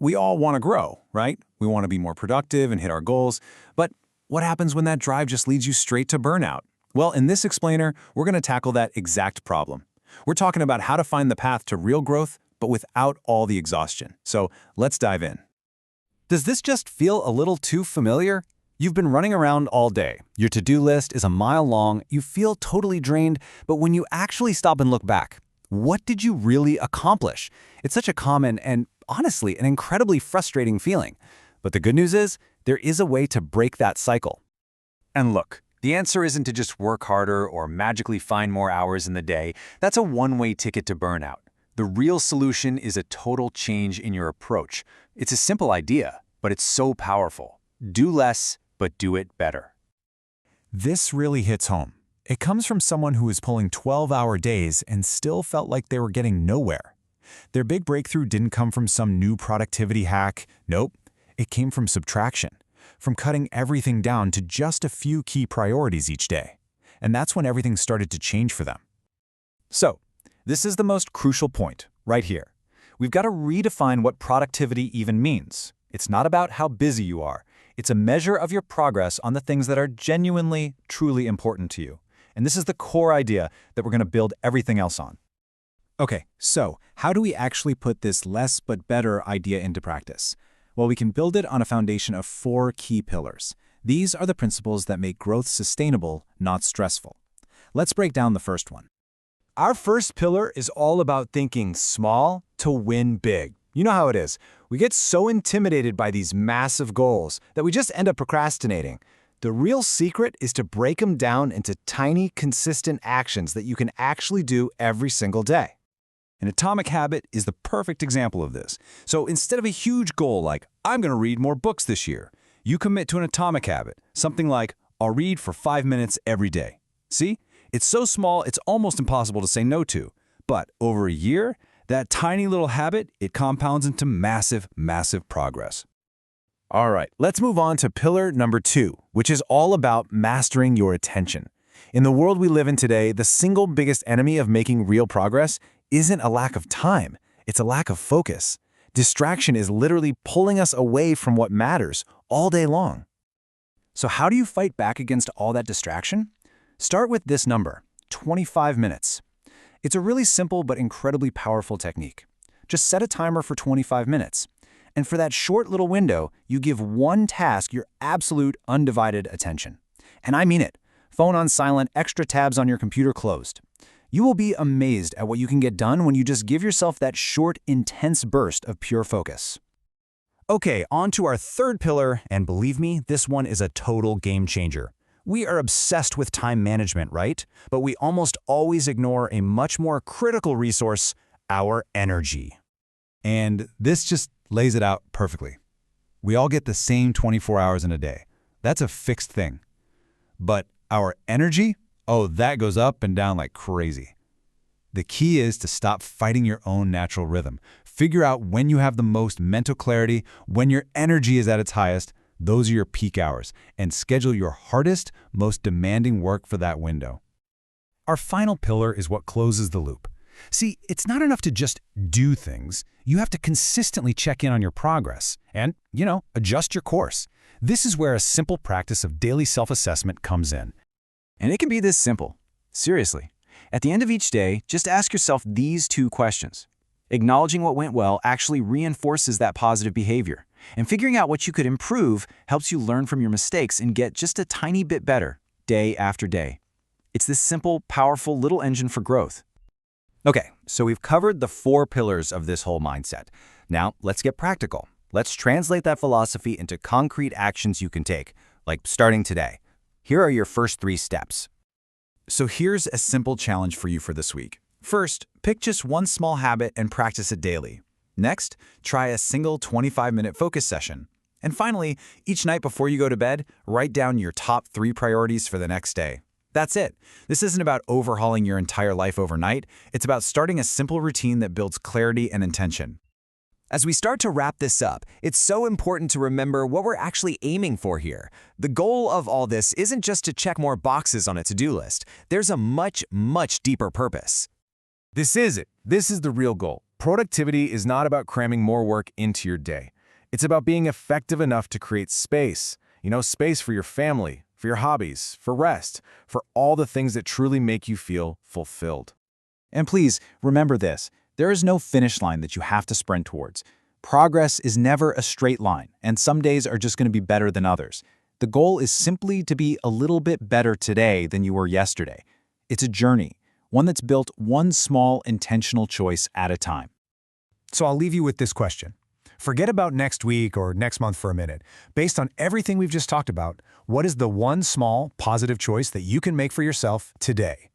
We all want to grow, right? We want to be more productive and hit our goals. But what happens when that drive just leads you straight to burnout? Well, in this explainer, we're going to tackle that exact problem. We're talking about how to find the path to real growth, but without all the exhaustion. So let's dive in. Does this just feel a little too familiar? You've been running around all day. Your to-do list is a mile long, you feel totally drained, but when you actually stop and look back, what did you really accomplish? It's such a common and, honestly, an incredibly frustrating feeling. But the good news is, there is a way to break that cycle. And look, the answer isn't to just work harder or magically find more hours in the day. That's a one-way ticket to burnout. The real solution is a total change in your approach. It's a simple idea, but it's so powerful. Do less, but do it better. This really hits home. It comes from someone who was pulling 12-hour days and still felt like they were getting nowhere. Their big breakthrough didn't come from some new productivity hack. Nope, it came from subtraction, from cutting everything down to just a few key priorities each day. And that's when everything started to change for them. So, this is the most crucial point, right here. We've got to redefine what productivity even means. It's not about how busy you are. It's a measure of your progress on the things that are genuinely, truly important to you. And this is the core idea that we're going to build everything else on. Okay, so how do we actually put this less but better idea into practice? Well, we can build it on a foundation of 4 key pillars. These are the principles that make growth sustainable, not stressful. Let's break down the first one. Our first pillar is all about thinking small to win big. You know how it is. We get so intimidated by these massive goals that we just end up procrastinating. The real secret is to break them down into tiny, consistent actions that you can actually do every single day. An atomic habit is the perfect example of this. So instead of a huge goal like, I'm going to read more books this year, you commit to an atomic habit, something like, I'll read for 5 minutes every day. See? It's so small, it's almost impossible to say no to. But over a year, that tiny little habit, it compounds into massive, massive progress. All right, let's move on to pillar number 2, which is all about mastering your attention. In the world we live in today, the single biggest enemy of making real progress isn't a lack of time, it's a lack of focus. Distraction is literally pulling us away from what matters all day long. So how do you fight back against all that distraction? Start with this number, 25 minutes. It's a really simple but incredibly powerful technique. Just set a timer for 25 minutes. And for that short little window, you give one task your absolute undivided attention. And I mean it. Phone on silent, extra tabs on your computer closed. You will be amazed at what you can get done when you just give yourself that short, intense burst of pure focus. Okay, on to our third pillar, and believe me, this one is a total game changer. We are obsessed with time management, right? But we almost always ignore a much more critical resource, our energy. And this just lays it out perfectly. We all get the same 24 hours in a day. That's a fixed thing. But our energy? Oh, that goes up and down like crazy. The key is to stop fighting your own natural rhythm. Figure out when you have the most mental clarity, when your energy is at its highest. Those are your peak hours, and schedule your hardest, most demanding work for that window. Our final pillar is what closes the loop. See, it's not enough to just do things. You have to consistently check in on your progress and, adjust your course. This is where a simple practice of daily self-assessment comes in. And it can be this simple. Seriously. At the end of each day, just ask yourself these 2 questions. Acknowledging what went well actually reinforces that positive behavior. And figuring out what you could improve helps you learn from your mistakes and get just a tiny bit better, day after day. It's this simple, powerful little engine for growth. Okay, so we've covered the 4 pillars of this whole mindset. Now, let's get practical. Let's translate that philosophy into concrete actions you can take, like starting today. Here are your first 3 steps. So here's a simple challenge for you for this week. First, pick just one small habit and practice it daily. Next, try a single 25-minute focus session. And finally, each night before you go to bed, write down your top 3 priorities for the next day. That's it. This isn't about overhauling your entire life overnight. It's about starting a simple routine that builds clarity and intention. As we start to wrap this up, it's so important to remember what we're actually aiming for here. The goal of all this isn't just to check more boxes on a to-do list. There's a much, much deeper purpose. This is it. This is the real goal. Productivity is not about cramming more work into your day. It's about being effective enough to create space. Space for your family, for your hobbies, for rest, for all the things that truly make you feel fulfilled. And please, remember this. There is no finish line that you have to sprint towards. Progress is never a straight line, and some days are just going to be better than others. The goal is simply to be a little bit better today than you were yesterday. It's a journey, one that's built one small intentional choice at a time. So I'll leave you with this question. Forget about next week or next month for a minute. Based on everything we've just talked about, what is the one small, positive choice that you can make for yourself today?